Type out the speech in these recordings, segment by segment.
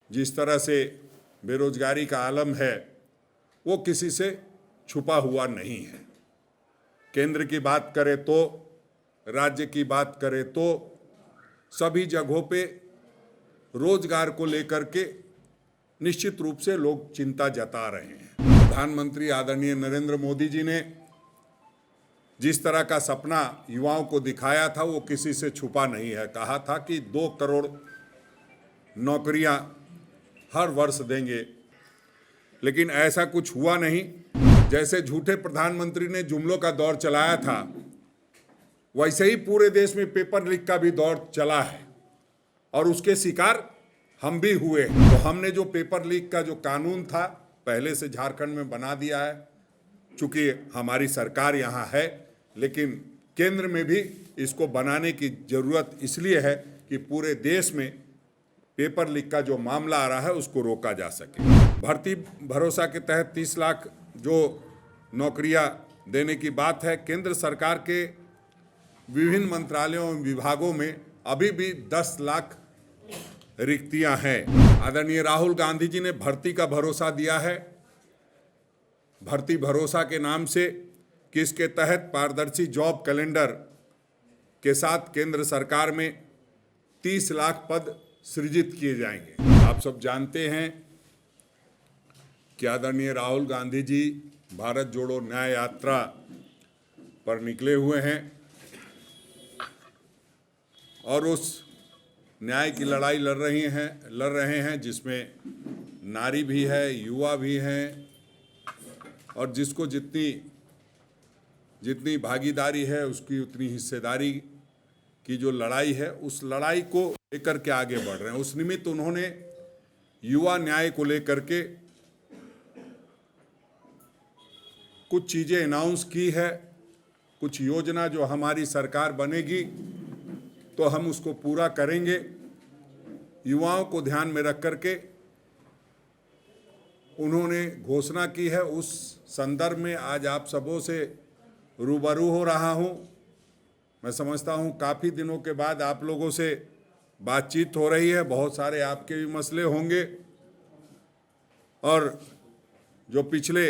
जिस तरह से बेरोजगारी का आलम है वो किसी से छुपा हुआ नहीं है। केंद्र की बात करें तो, राज्य की बात करें तो सभी जगहों पे रोजगार को लेकर के निश्चित रूप से लोग चिंता जता रहे हैं। प्रधानमंत्री आदरणीय नरेंद्र मोदी जी ने जिस तरह का सपना युवाओं को दिखाया था वो किसी से छुपा नहीं है। कहा था कि 2 करोड़ नौकरियां हर वर्ष देंगे, लेकिन ऐसा कुछ हुआ नहीं। जैसे झूठे प्रधानमंत्री ने जुमलों का दौर चलाया था, वैसे ही पूरे देश में पेपर लीक का भी दौर चला है और उसके शिकार हम भी हुए। तो हमने जो पेपर लीक का जो कानून था पहले से झारखंड में बना दिया है। चूंकि हमारी सरकार यहाँ है, लेकिन केंद्र में भी इसको बनाने की जरूरत इसलिए है कि पूरे देश में पेपर लीक का जो मामला आ रहा है उसको रोका जा सके। भर्ती भरोसा के तहत 30 लाख जो नौकरियां देने की बात है, केंद्र सरकार के विभिन्न मंत्रालयों और विभागों में अभी भी 10 लाख रिक्तियां हैं। आदरणीय राहुल गांधी जी ने भर्ती का भरोसा दिया है। भर्ती भरोसा के नाम से कि इसके तहत पारदर्शी जॉब कैलेंडर के साथ केंद्र सरकार में 30 लाख पद सृजित किए जाएंगे। आप सब जानते हैं कि आदरणीय राहुल गांधी जी भारत जोड़ो न्याय यात्रा पर निकले हुए हैं और उस न्याय की लड़ाई लड़ रहे हैं जिसमें नारी भी है, युवा भी हैं और जिसको जितनी भागीदारी है उसकी उतनी हिस्सेदारी की जो लड़ाई है, उस लड़ाई को लेकर के आगे बढ़ रहे हैं। उस निमित्त उन्होंने युवा न्याय को लेकर के कुछ चीज़ें अनाउंस की है। कुछ योजना जो हमारी सरकार बनेगी तो हम उसको पूरा करेंगे। युवाओं को ध्यान में रख करके उन्होंने घोषणा की है। उस संदर्भ में आज आप सबों से रूबरू हो रहा हूं। मैं समझता हूं काफ़ी दिनों के बाद आप लोगों से बातचीत हो रही है। बहुत सारे आपके भी मसले होंगे और जो पिछले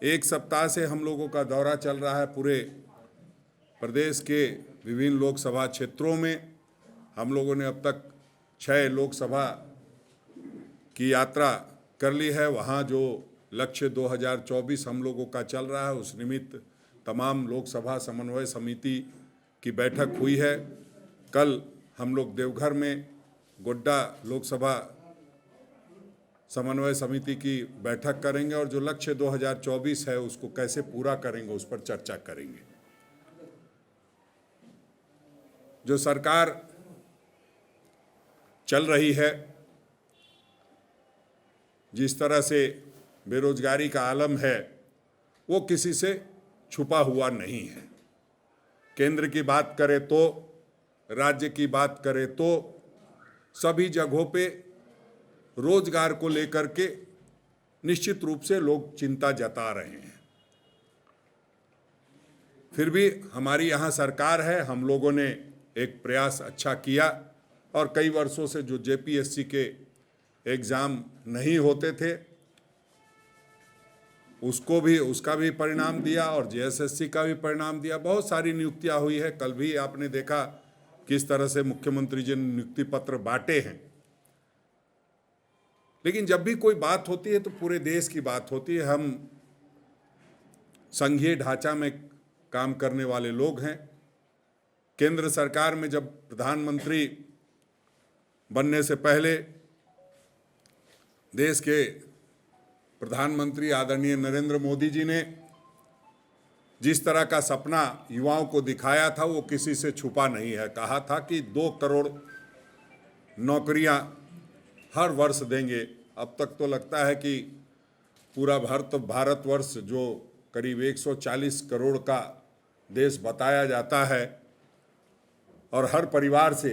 एक सप्ताह से हम लोगों का दौरा चल रहा है पूरे प्रदेश के विभिन्न लोकसभा क्षेत्रों में, हम लोगों ने अब तक 6 लोकसभा की यात्रा कर ली है। वहाँ जो लक्ष्य 2024 हम लोगों का चल रहा है, उस निमित्त तमाम लोकसभा समन्वय समिति की बैठक हुई है। कल हम लोग देवघर में गोड्डा लोकसभा समन्वय समिति की बैठक करेंगे और जो लक्ष्य 2024 है उसको कैसे पूरा करेंगे उस पर चर्चा करेंगे। जो सरकार चल रही है, जिस तरह से बेरोजगारी का आलम है वो किसी से छुपा हुआ नहीं है। केंद्र की बात करें तो, राज्य की बात करें तो सभी जगहों पे रोजगार को लेकर के निश्चित रूप से लोग चिंता जता रहे हैं। फिर भी हमारी यहाँ सरकार है, हम लोगों ने एक प्रयास अच्छा किया और कई वर्षों से जो जेपीएससी के एग्ज़ाम नहीं होते थे उसका भी परिणाम दिया और जेएसएससी का भी परिणाम दिया। बहुत सारी नियुक्तियां हुई है। कल भी आपने देखा किस तरह से मुख्यमंत्री जी ने नियुक्ति पत्र बांटे हैं। लेकिन जब भी कोई बात होती है तो पूरे देश की बात होती है। हम संघीय ढांचा में काम करने वाले लोग हैं। केंद्र सरकार में जब प्रधानमंत्री बनने से पहले देश के प्रधानमंत्री आदरणीय नरेंद्र मोदी जी ने जिस तरह का सपना युवाओं को दिखाया था वो किसी से छुपा नहीं है। कहा था कि 2 करोड़ नौकरियां हर वर्ष देंगे। अब तक तो लगता है कि पूरा भारतवर्ष जो करीब 140 करोड़ का देश बताया जाता है और हर परिवार से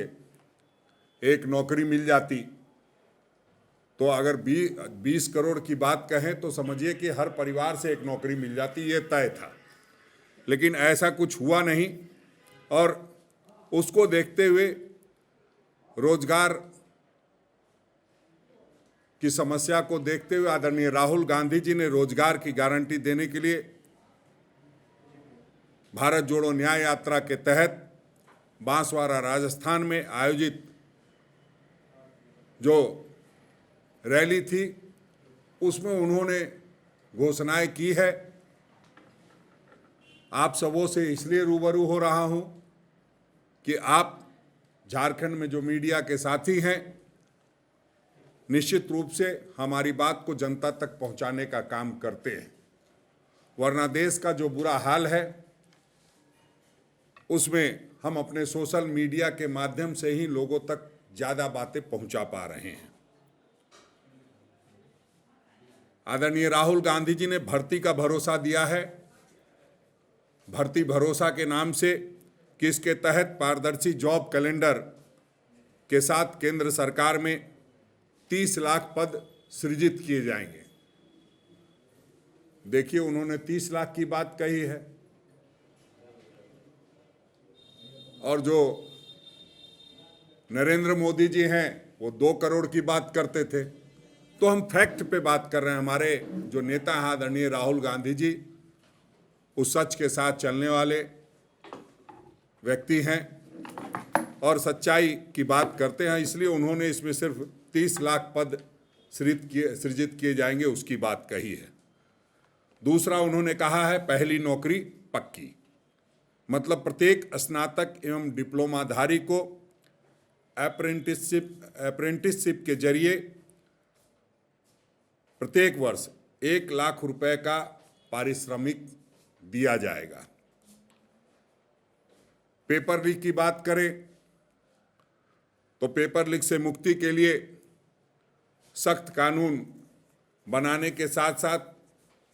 एक नौकरी मिल जाती तो अगर 20 करोड़ की बात कहें तो समझिए कि हर परिवार से एक नौकरी मिल जाती, ये तय था। लेकिन ऐसा कुछ हुआ नहीं और उसको देखते हुए रोजगार की समस्या को देखते हुए आदरणीय राहुल गांधी जी ने रोजगार की गारंटी देने के लिए भारत जोड़ो न्याय यात्रा के तहत बांसवाड़ा राजस्थान में आयोजित जो रैली थी उसमें उन्होंने घोषणाएं की है। आप सबों से इसलिए रूबरू हो रहा हूं कि आप झारखंड में जो मीडिया के साथी हैं निश्चित रूप से हमारी बात को जनता तक पहुंचाने का काम करते हैं, वरना देश का जो बुरा हाल है उसमें हम अपने सोशल मीडिया के माध्यम से ही लोगों तक ज़्यादा बातें पहुंचा पा रहे हैं। आदरणीय राहुल गांधी जी ने भर्ती का भरोसा दिया है, भर्ती भरोसा के नाम से, कि इसके तहत पारदर्शी जॉब कैलेंडर के साथ केंद्र सरकार में 30 लाख पद सृजित किए जाएंगे। देखिए, उन्होंने 30 लाख की बात कही है और जो नरेंद्र मोदी जी हैं वो 2 करोड़ की बात करते थे। तो हम फैक्ट पे बात कर रहे हैं। हमारे जो नेता हैं आदरणीय राहुल गांधी जी उस सच के साथ चलने वाले व्यक्ति हैं और सच्चाई की बात करते हैं, इसलिए उन्होंने इसमें सिर्फ 30 लाख पद सृजित किए जाएंगे उसकी बात कही है। दूसरा, उन्होंने कहा है पहली नौकरी पक्की, मतलब प्रत्येक स्नातक एवं डिप्लोमाधारी को अप्रेंटिसशिप के जरिए प्रत्येक वर्ष 1 लाख रुपए का पारिश्रमिक दिया जाएगा। पेपर लीक की बात करें तो पेपर लीक से मुक्ति के लिए सख्त कानून बनाने के साथ साथ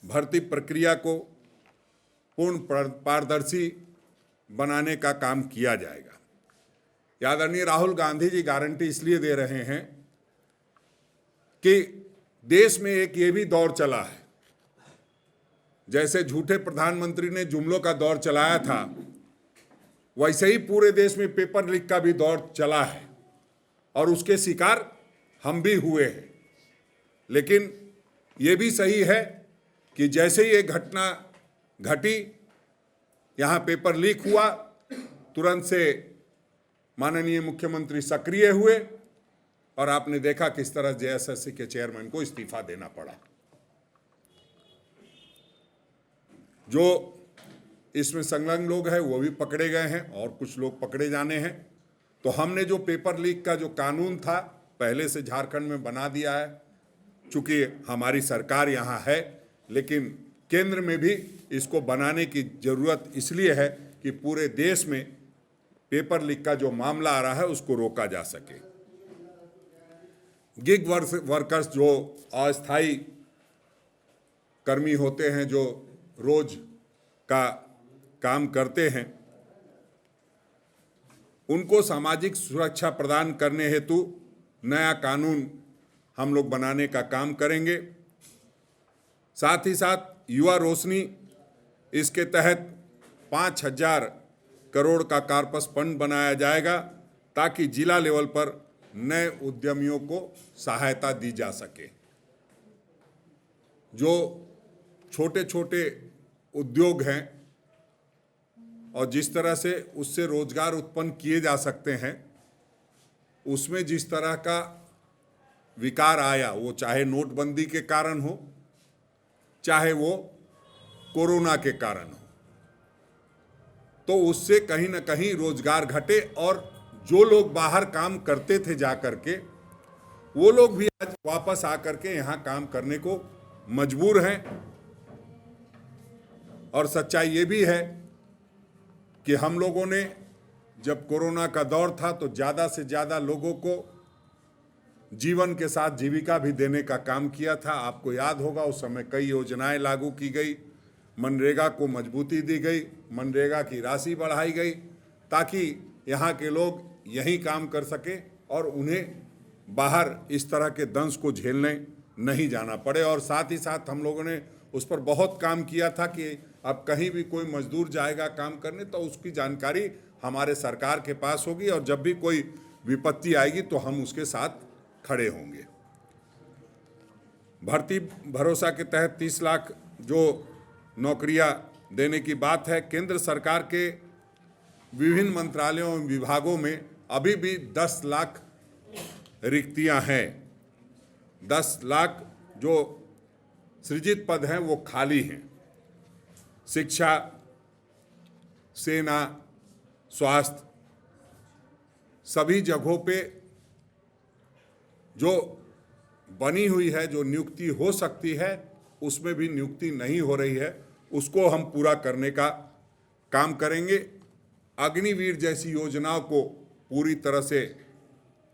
भर्ती प्रक्रिया को पूर्ण पारदर्शी बनाने का काम किया जाएगा। आदरणीय राहुल गांधी जी गारंटी इसलिए दे रहे हैं कि देश में एक ये भी दौर चला है, जैसे झूठे प्रधानमंत्री ने जुमलों का दौर चलाया था, वैसे ही पूरे देश में पेपर लीक का भी दौर चला है और उसके शिकार हम भी हुए हैं। लेकिन ये भी सही है कि जैसे ही ये घटना घटी, यहाँ पेपर लीक हुआ, तुरंत से माननीय मुख्यमंत्री सक्रिय हुए और आपने देखा किस तरह जेएसएससी के चेयरमैन को इस्तीफा देना पड़ा। जो इसमें संलग्न लोग हैं वो भी पकड़े गए हैं और कुछ लोग पकड़े जाने हैं। तो हमने जो पेपर लीक का जो कानून था पहले से झारखंड में बना दिया है। चूंकि हमारी सरकार यहाँ है, लेकिन केंद्र में भी इसको बनाने की जरूरत इसलिए है कि पूरे देश में पेपर लीक का जो मामला आ रहा है उसको रोका जा सके। गिग वर्कर्स जो अस्थायी कर्मी होते हैं, जो रोज का काम करते हैं, उनको सामाजिक सुरक्षा प्रदान करने हेतु नया कानून हम लोग बनाने का काम करेंगे। साथ ही साथ युवा रोशनी, इसके तहत 5,000 करोड़ का कार्पस फंड बनाया जाएगा ताकि जिला लेवल पर नए उद्यमियों को सहायता दी जा सके। जो छोटे छोटे उद्योग हैं और जिस तरह से उससे रोजगार उत्पन्न किए जा सकते हैं, उसमें जिस तरह का विकार आया, वो चाहे नोटबंदी के कारण हो, चाहे वो कोरोना के कारण हो, तो उससे कहीं ना कहीं रोजगार घटे और जो लोग बाहर काम करते थे जा करके, वो लोग भी आज वापस आकर के यहाँ काम करने को मजबूर हैं। और सच्चाई ये भी है कि हम लोगों ने जब कोरोना का दौर था तो ज़्यादा से ज़्यादा लोगों को जीवन के साथ जीविका भी देने का काम किया था। आपको याद होगा उस समय कई योजनाएं लागू की गई, मनरेगा को मजबूती दी गई, मनरेगा की राशि बढ़ाई गई ताकि यहाँ के लोग यहीं काम कर सके और उन्हें बाहर इस तरह के दंश को झेलने नहीं जाना पड़े। और साथ ही साथ हम लोगों ने उस पर बहुत काम किया था कि अब कहीं भी कोई मजदूर जाएगा काम करने तो उसकी जानकारी हमारे सरकार के पास होगी और जब भी कोई विपत्ति आएगी तो हम उसके साथ खड़े होंगे। भर्ती भरोसा के तहत 30 लाख जो नौकरियां देने की बात है, केंद्र सरकार के विभिन्न मंत्रालयों एवं विभागों में अभी भी 10 लाख रिक्तियां हैं। 10 लाख जो सृजित पद हैं वो खाली हैं। शिक्षा, सेना, स्वास्थ्य, सभी जगहों पे जो बनी हुई है, जो नियुक्ति हो सकती है, उसमें भी नियुक्ति नहीं हो रही है। उसको हम पूरा करने का काम करेंगे। अग्निवीर जैसी योजनाओं को पूरी तरह से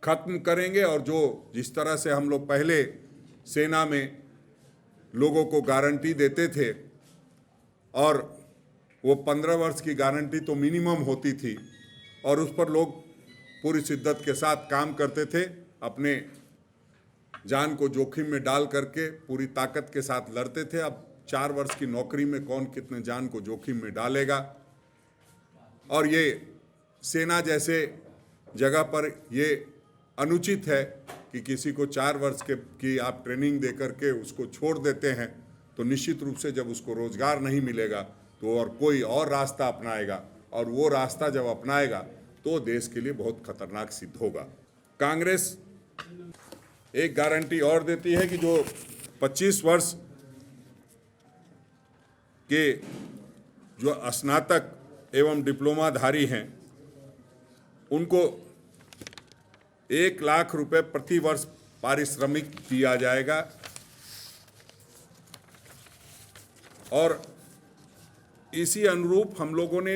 खत्म करेंगे और जो जिस तरह से हम लोग पहले सेना में लोगों को गारंटी देते थे और वो 15 वर्ष की गारंटी तो मिनिमम होती थी और उस पर लोग पूरी शिद्दत के साथ काम करते थे, अपने जान को जोखिम में डाल करके पूरी ताकत के साथ लड़ते थे। अब 4 वर्ष की नौकरी में कौन कितने जान को जोखिम में डालेगा। और ये सेना जैसे जगह पर ये अनुचित है कि किसी को 4 वर्ष की आप ट्रेनिंग दे करके उसको छोड़ देते हैं, तो निश्चित रूप से जब उसको रोजगार नहीं मिलेगा तो और कोई और रास्ता अपनाएगा, और वो रास्ता जब अपनाएगा तो देश के लिए बहुत खतरनाक सिद्ध होगा। कांग्रेस एक गारंटी और देती है कि जो 25 वर्ष के जो स्नातक एवं डिप्लोमाधारी हैं उनको 1 लाख रुपए प्रति वर्ष पारिश्रमिक दिया जाएगा। और इसी अनुरूप हम लोगों ने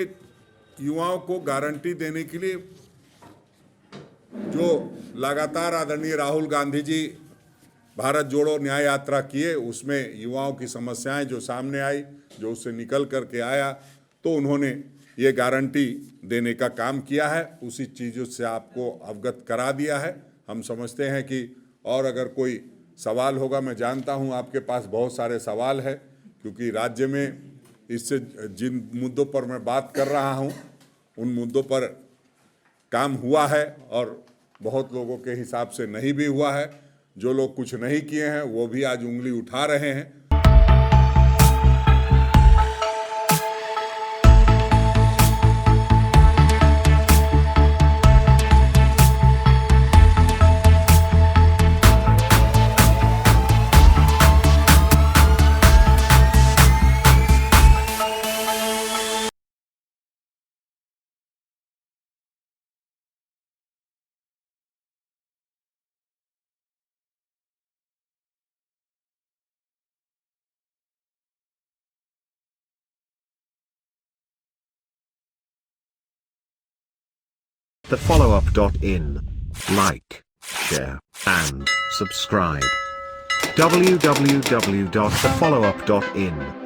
युवाओं को गारंटी देने के लिए जो लगातार आदरणीय राहुल गांधी जी भारत जोड़ो न्याय यात्रा किए, उसमें युवाओं की समस्याएं जो सामने आई, जो उससे निकल करके आया, तो उन्होंने ये गारंटी देने का काम किया है। उसी चीज़ों से आपको अवगत करा दिया है। हम समझते हैं कि और अगर कोई सवाल होगा, मैं जानता हूँ आपके पास बहुत सारे सवाल है, क्योंकि राज्य में इससे जिन मुद्दों पर मैं बात कर रहा हूँ उन मुद्दों पर काम हुआ है और बहुत लोगों के हिसाब से नहीं भी हुआ है। जो लोग कुछ नहीं किए हैं वो भी आज उंगली उठा रहे हैं। thefollowup.in. Like, share, and subscribe. www.thefollowup.in